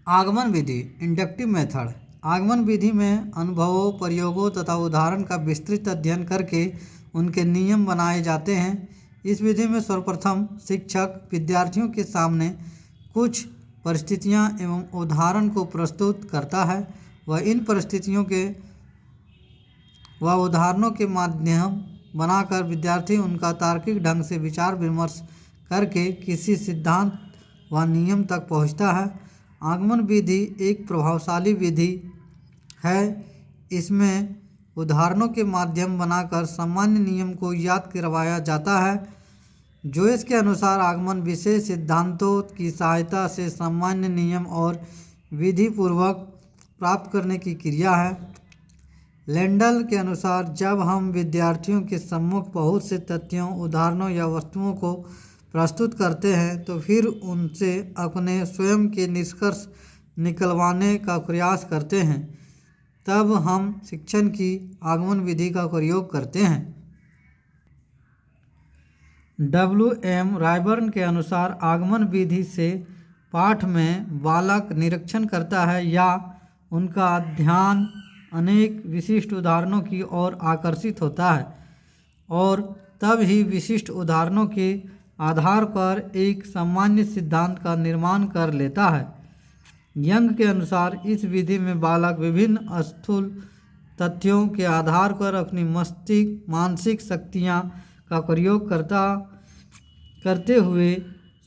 आगमन विधि inductive method. आगमन विधि में अनुभवों, प्रयोगों तथा उदाहरण का विस्तृत अध्ययन करके उनके नियम बनाए जाते हैं। इस विधि में सर्वप्रथम शिक्षक विद्यार्थियों के सामने कुछ परिस्थितियां एवं उदाहरण को प्रस्तुत करता है। वह इन परिस्थितियों के व उदाहरणों के माध्यम बनाकर विद्यार्थी उनका तार्किक ढंग से विचार विमर्श करके किसी सिद्धांत व नियम तक पहुंचता है। आगमन विधि एक प्रभावशाली विधि है। इसमें उदाहरणों के माध्यम बनाकर सामान्य नियम को याद करवाया जाता है। जोइस के अनुसार आगमन विशेष सिद्धांतों की सहायता से सामान्य नियम और विधि पूर्वक प्राप्त करने की क्रिया है। लेंडल के अनुसार जब हम विद्यार्थियों के सम्मुख बहुत से तथ्यों, उदाहरणों या वस्तुओं को प्रस्तुत करते हैं तो फिर उनसे अपने स्वयं के निष्कर्ष निकलवाने का प्रयास करते हैं, तब हम शिक्षण की आगमन विधि का प्रयोग करते हैं। W.M. रायबर्न के अनुसार आगमन विधि से पाठ में बालक निरीक्षण करता है या उनका ध्यान अनेक विशिष्ट उदाहरणों की ओर आकर्षित होता है और तब ही विशिष्ट उदाहरणों के आधार पर एक सामान्य सिद्धांत का निर्माण कर लेता है। यंग के अनुसार इस विधि में बालक विभिन्न स्थूल तथ्यों के आधार पर अपनी मानसिक शक्तियाँ का प्रयोग करते हुए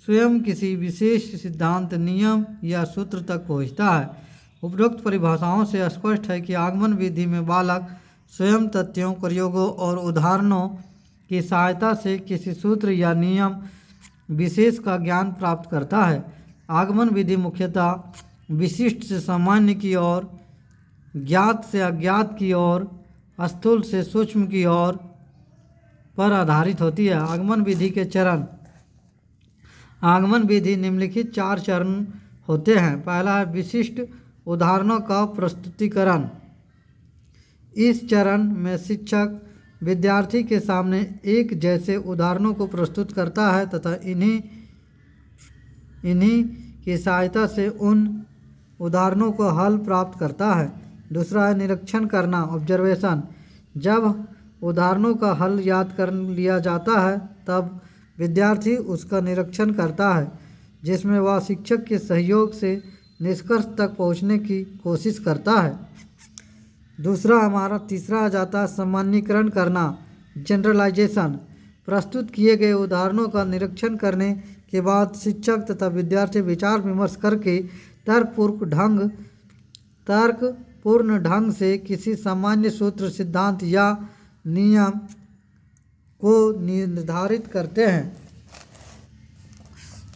स्वयं किसी विशेष सिद्धांत, नियम या सूत्र तक पहुँचता है। उपरोक्त परिभाषाओं से स्पष्ट है कि आगमन विधि में बालक स्वयं तथ्यों, प्रयोगों और उदाहरणों की सहायता से किसी सूत्र या नियम विशेष का ज्ञान प्राप्त करता है। आगमन विधि मुख्यतः विशिष्ट से सामान्य की ओर, ज्ञात से अज्ञात की ओर, स्थूल से सूक्ष्म की ओर पर आधारित होती है। आगमन विधि के चरण। आगमन विधि निम्नलिखित 4 चरण होते हैं। पहला है विशिष्ट उदाहरणों का प्रस्तुतिकरण। इस चरण में शिक्षक विद्यार्थी के सामने एक जैसे उदाहरणों को प्रस्तुत करता है तथा इन्हीं की सहायता से उन उदाहरणों को हल प्राप्त करता है। दूसरा है निरीक्षण करना, ऑब्जर्वेशन। जब उदाहरणों का हल याद कर लिया जाता है तब विद्यार्थी उसका निरीक्षण करता है, जिसमें वह शिक्षक के सहयोग से निष्कर्ष तक पहुंचने की कोशिश करता है। दूसरा हमारा तीसरा आ जाता है सामान्यीकरण करना, जनरलाइजेशन। प्रस्तुत किए गए उदाहरणों का निरीक्षण करने के बाद शिक्षक तथा विद्यार्थी विचार विमर्श करके तर्कपूर्ण ढंग से किसी सामान्य सूत्र, सिद्धांत या नियम को निर्धारित करते हैं।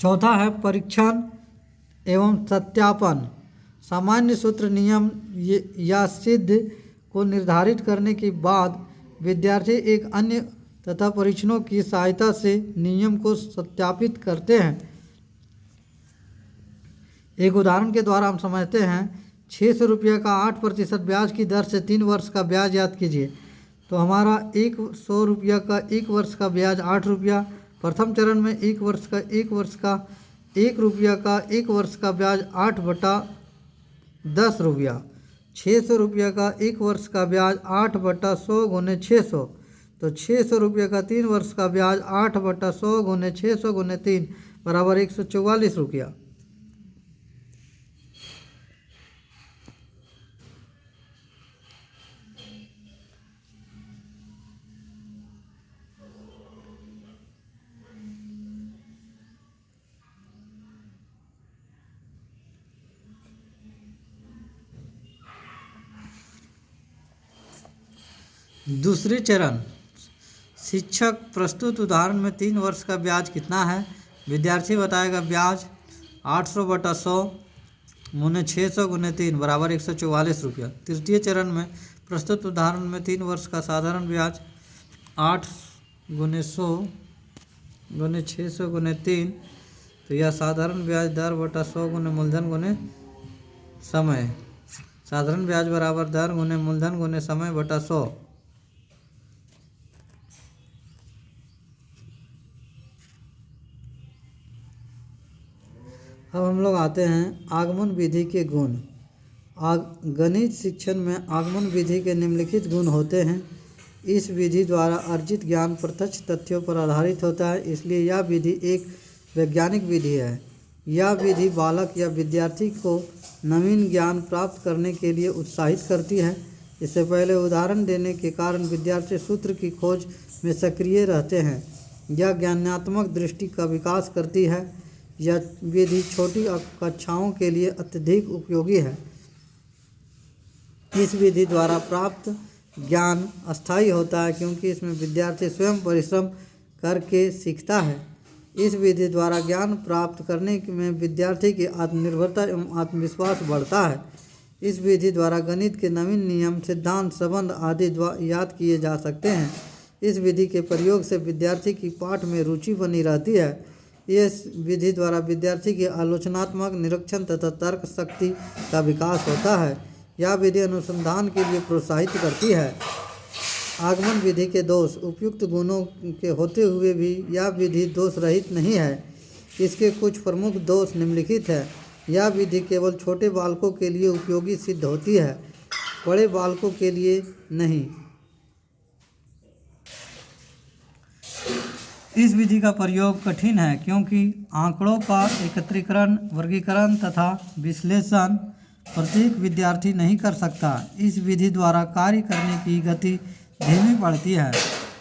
चौथा है परीक्षण एवं सत्यापन। सामान्य सूत्र, नियम या सिद्ध को निर्धारित करने के बाद विद्यार्थी एक अन्य तथा परीक्षणों की सहायता से नियम को सत्यापित करते हैं। एक उदाहरण के द्वारा हम समझते हैं। 600 रुपये का 8% ब्याज की दर से 3 वर्ष का ब्याज याद कीजिए। तो हमारा 100 रुपये का 1 वर्ष का ब्याज 8 रुपया। प्रथम चरण में 1 वर्ष का 1 रुपया का 1 वर्ष का ब्याज 8/10 रुपया। 600 रुपये का 1 वर्ष का ब्याज 8/100 गुने 600। तो 600 रुपये का 3 वर्ष का ब्याज 8/100 गुने 600 गुने 3 बराबर 144 रुपया। दूसरी चरण। शिक्षक प्रस्तुत उदाहरण में 3 वर्ष का ब्याज कितना है, विद्यार्थी बताएगा ब्याज 800/100 गुने 600 गुने 3 बराबर 144 रुपया। तृतीय चरण में प्रस्तुत उदाहरण में 3 वर्ष का साधारण ब्याज 8 गुने 100 गुने 600 गुने 3। तो यह साधारण ब्याज दर बटा 100 गुने मूलधन गुने समय। साधारण ब्याज बराबर दर गुने मूलधन गुने समय बटा 100। अब हम लोग आते हैं आगमन विधि के गुण। गणित शिक्षण में आगमन विधि के निम्नलिखित गुण होते हैं। इस विधि द्वारा अर्जित ज्ञान प्रत्यक्ष तथ्यों पर आधारित होता है, इसलिए यह विधि एक वैज्ञानिक विधि है। यह विधि बालक या विद्यार्थी को नवीन ज्ञान प्राप्त करने के लिए उत्साहित करती है। इससे पहले उदाहरण देने के कारण विद्यार्थी सूत्र की खोज में सक्रिय रहते हैं। यह ज्ञानात्मक दृष्टि का विकास करती है। यह विधि छोटी कक्षाओं के लिए अत्यधिक उपयोगी है। इस विधि द्वारा प्राप्त ज्ञान अस्थायी होता है, क्योंकि इसमें विद्यार्थी स्वयं परिश्रम करके सीखता है। इस विधि द्वारा ज्ञान प्राप्त करने में विद्यार्थी की आत्मनिर्भरता एवं आत्मविश्वास बढ़ता है। इस विधि द्वारा गणित के नवीन नियम, सिद्धांत, संबंध आदि याद किए जा सकते हैं। इस विधि के प्रयोग से विद्यार्थी की पाठ में रुचि बनी रहती है। इस विधि द्वारा विद्यार्थी की आलोचनात्मक, निरीक्षण तथा तर्क शक्ति का विकास होता है। यह विधि अनुसंधान के लिए प्रोत्साहित करती है। आगमन विधि के दोष। उपयुक्त गुणों के होते हुए भी यह विधि दोष रहित नहीं है। इसके कुछ प्रमुख दोष निम्नलिखित है। यह विधि केवल छोटे बालकों के लिए उपयोगी सिद्ध होती है, बड़े बालकों के लिए नहीं। इस विधि का प्रयोग कठिन है, क्योंकि आंकड़ों का एकत्रीकरण, वर्गीकरण तथा विश्लेषण प्रत्येक विद्यार्थी नहीं कर सकता। इस विधि द्वारा कार्य करने की गति धीमी पड़ती है।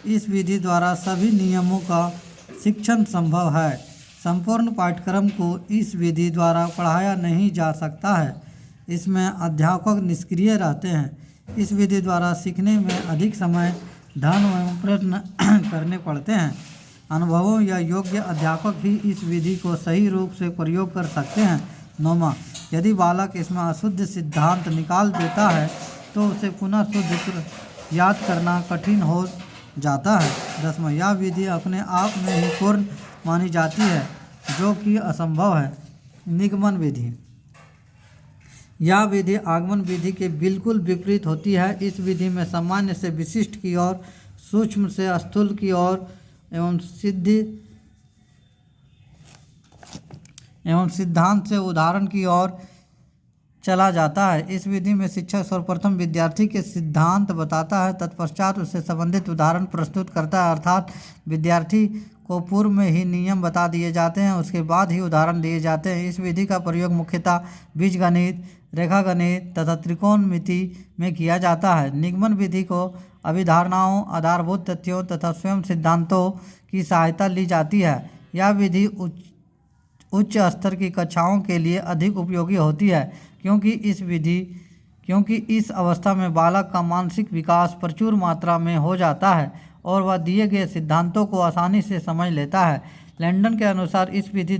इस विधि द्वारा सभी नियमों का शिक्षण संभव है। संपूर्ण पाठ्यक्रम को इस विधि द्वारा पढ़ाया नहीं जा सकता है। इसमें अध्यापक निष्क्रिय रहते हैं। इस विधि द्वारा सीखने में अधिक समय, धन एवं प्रयत्न करने पड़ते हैं। अनुभवों या योग्य अध्यापक ही इस विधि को सही रूप से प्रयोग कर सकते हैं। 9वां, यदि बालक इसमें अशुद्ध सिद्धांत निकाल देता है तो उसे पुनः शुद्ध याद करना कठिन हो जाता है। 10वां, यह विधि अपने आप में ही पूर्ण मानी जाती है, जो कि असंभव है। निगमन विधि। यह विधि आगमन विधि के बिल्कुल विपरीत होती है। इस विधि में सामान्य से विशिष्ट की ओर, सूक्ष्म से स्थूल की ओर एवं सिद्धांत से उदाहरण की ओर चला जाता है। इस विधि में शिक्षक सर्वप्रथम विद्यार्थी के सिद्धांत बताता है, तत्पश्चात उससे संबंधित उदाहरण प्रस्तुत करता है। अर्थात विद्यार्थी को पूर्व में ही नियम बता दिए जाते हैं, उसके बाद ही उदाहरण दिए जाते हैं। इस विधि का प्रयोग मुख्यतः बीजगणित, रेखागणित तथा त्रिकोणमिति में किया जाता है। निगमन विधि को अभिधारणाओं, आधारभूत तथ्यों तथा स्वयं सिद्धांतों की सहायता ली जाती है। यह विधि उच्च स्तर की कक्षाओं के लिए अधिक उपयोगी होती है, क्योंकि इस अवस्था में बालक का मानसिक विकास प्रचुर मात्रा में हो जाता है और वह दिए गए सिद्धांतों को आसानी से समझ लेता है। लैंडन के अनुसार इस विधि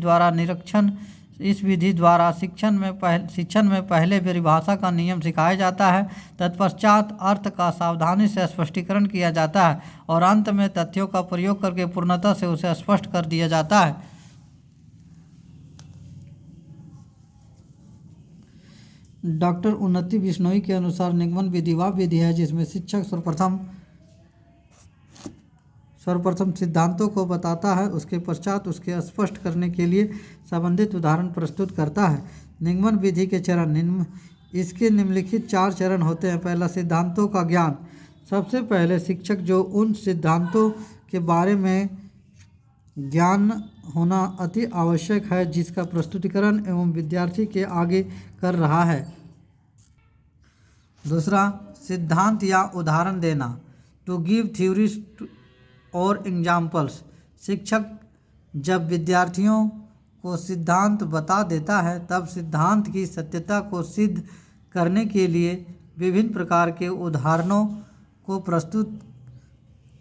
द्वारा शिक्षण में पहले परिभाषा का नियम सिखाया जाता है, तत्पश्चात अर्थ का सावधानी से स्पष्टीकरण किया जाता है और अंत में तथ्यों का प्रयोग करके पूर्णतः से उसे स्पष्ट कर दिया जाता है। डॉक्टर उन्नति बिश्नोई के अनुसार निगमन विधि वह विधि है जिसमें शिक्षक सर्वप्रथम सिद्धांतों को बताता है, उसके पश्चात उसके स्पष्ट करने के लिए संबंधित उदाहरण प्रस्तुत करता है। निगमन विधि के चरण। इसके निम्नलिखित 4 चरण होते हैं। पहला, सिद्धांतों का ज्ञान। सबसे पहले शिक्षक जो उन सिद्धांतों के बारे में ज्ञान होना अति आवश्यक है जिसका प्रस्तुतिकरण एवं विद्यार्थी के आगे कर रहा है। दूसरा, सिद्धांत या उदाहरण देना, टू गिव थ्योरीज और एग्जाम्पल्स। शिक्षक जब विद्यार्थियों को सिद्धांत बता देता है तब सिद्धांत की सत्यता को सिद्ध करने के लिए विभिन्न प्रकार के उदाहरणों को प्रस्तुत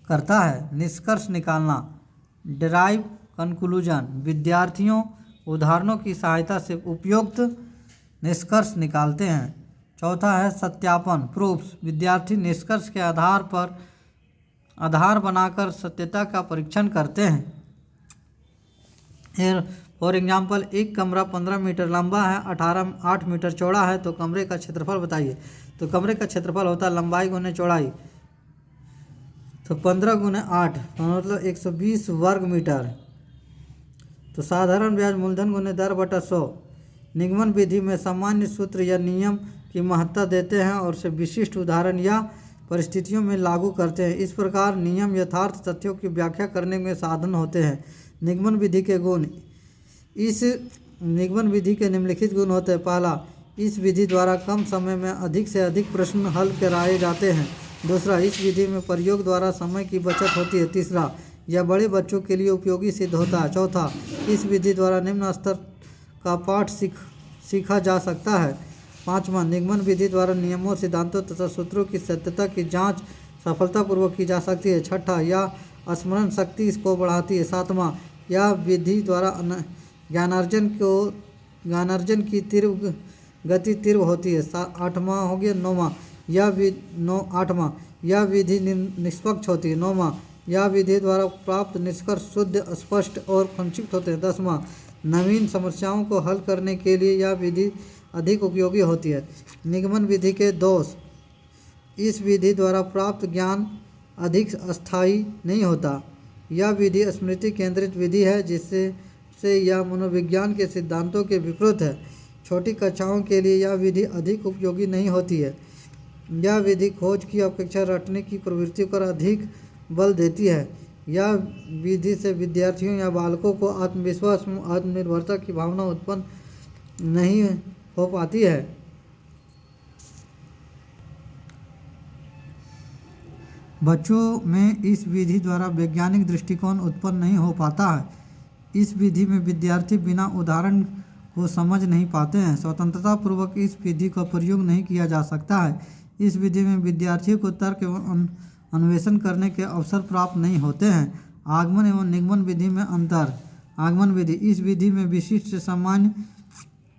करता है। निष्कर्ष निकालना, डिराइव कंक्लूजन। विद्यार्थियों उदाहरणों की सहायता से उपयुक्त निष्कर्ष निकालते हैं। चौथा है सत्यापन, प्रूफ्स। विद्यार्थी निष्कर्ष के आधार बनाकर सत्यता का परीक्षण करते हैं। फॉर एग्जाम्पल, एक कमरा 15 मीटर लंबा है, 8 मीटर चौड़ा है, तो कमरे का क्षेत्रफल बताइए। तो कमरे का क्षेत्रफल होता है लंबाई गुने चौड़ाई, तो 15 गुने 8 मतलब 120 वर्ग मीटर। तो साधारण ब्याज मूलधन गुने दर बटा 100। निगमन विधि में सामान्य सूत्र या नियम की महत्ता देते हैं और उसे विशिष्ट उदाहरण या परिस्थितियों में लागू करते हैं। इस प्रकार नियम यथार्थ तथ्यों की व्याख्या करने में साधन होते हैं। निगमन विधि के गुण। इस निगमन विधि के निम्नलिखित गुण होते हैं। पहला, इस विधि द्वारा कम समय में अधिक से अधिक प्रश्न हल कराए जाते हैं। दूसरा, इस विधि में प्रयोग द्वारा समय की बचत होती है। तीसरा, यह बड़े बच्चों के लिए उपयोगी सिद्ध होता है। चौथा, इस विधि द्वारा निम्न स्तर का पाठ सीखा जा सकता है। पाँचवां, निगमन विधि द्वारा नियमों, सिद्धांतों तथा सूत्रों की सत्यता की जांच सफलतापूर्वक की जा सकती है। छठा, यह स्मरण शक्ति इसको बढ़ाती है। सातवां, यह विधि द्वारा ज्ञानार्जन की गति तीव्र होती है। आठवां हो गया। नौवां, आठवां, यह विधि निष्पक्ष होती है। नौवां, यह विधि द्वारा प्राप्त निष्कर्ष शुद्ध, स्पष्ट और संक्षिप्त होते हैं। 10वां, नवीन समस्याओं को हल करने के लिए यह विधि अधिक उपयोगी होती है। निगमन विधि के दोष। इस विधि द्वारा प्राप्त ज्ञान अधिक अस्थायी नहीं होता। यह विधि स्मृति केंद्रित विधि है, जिससे यह मनोविज्ञान के सिद्धांतों के विपरीत है। छोटी कक्षाओं के लिए यह विधि अधिक उपयोगी नहीं होती है। यह विधि खोज की अपेक्षा रटने की प्रवृत्ति पर अधिक बल देती है। यह विधि से विद्यार्थियों या बालकों को आत्मविश्वास में आत्मनिर्भरता की भावना उत्पन्न नहीं हो पाती है। बच्चों में इस विधि द्वारा वैज्ञानिक दृष्टिकोण उत्पन्न नहीं हो पाता है। इस विधि में विद्यार्थी बिना उदाहरण को समझ नहीं पाते हैं। स्वतंत्रता पूर्वक इस विधि का प्रयोग नहीं किया जा सकता है। इस विधि में विद्यार्थियों को तर्क एवं अन्वेषण करने के अवसर प्राप्त नहीं होते हैं। आगमन एवं निगमन विधि में अंतर। आगमन विधि, इस विधि में विशिष्ट से सामान्य,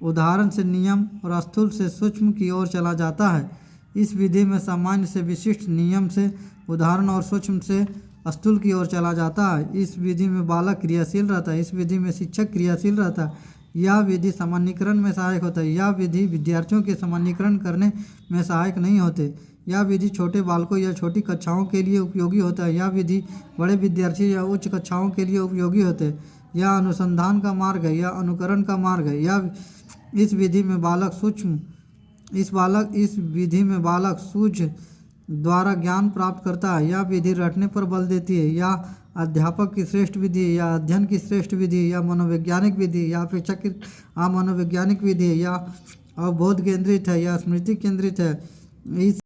उदाहरण से नियम और स्थूल से सूक्ष्म की ओर चला जाता है। इस विधि में सामान्य से विशिष्ट, नियम से उदाहरण और सूक्ष्म से स्थूल की ओर चला जाता है। इस विधि में बालक क्रियाशील रहता है। इस विधि में शिक्षक क्रियाशील रहता है। यह विधि सामान्यीकरण में सहायक होता है। यह विधि विद्यार्थियों के सामान्यीकरण करने में सहायक नहीं होते। यह विधि छोटे बालकों या छोटी कक्षाओं के लिए उपयोगी होता है। यह विधि बड़े विद्यार्थियों या उच्च कक्षाओं के लिए उपयोगी होते हैं। यह अनुसंधान का मार्ग है, यह अनुकरण का मार्ग है। इस विधि में बालक सूझ द्वारा ज्ञान प्राप्त करता है। यह विधि रटने पर बल देती है। यह अध्यापक की श्रेष्ठ विधि है, या अध्ययन की श्रेष्ठ विधि है, या मनोवैज्ञानिक विधि है, या अपेक्षाकृत मनोवैज्ञानिक विधि है, या अवबोध केंद्रित है, या स्मृति केंद्रित है। इस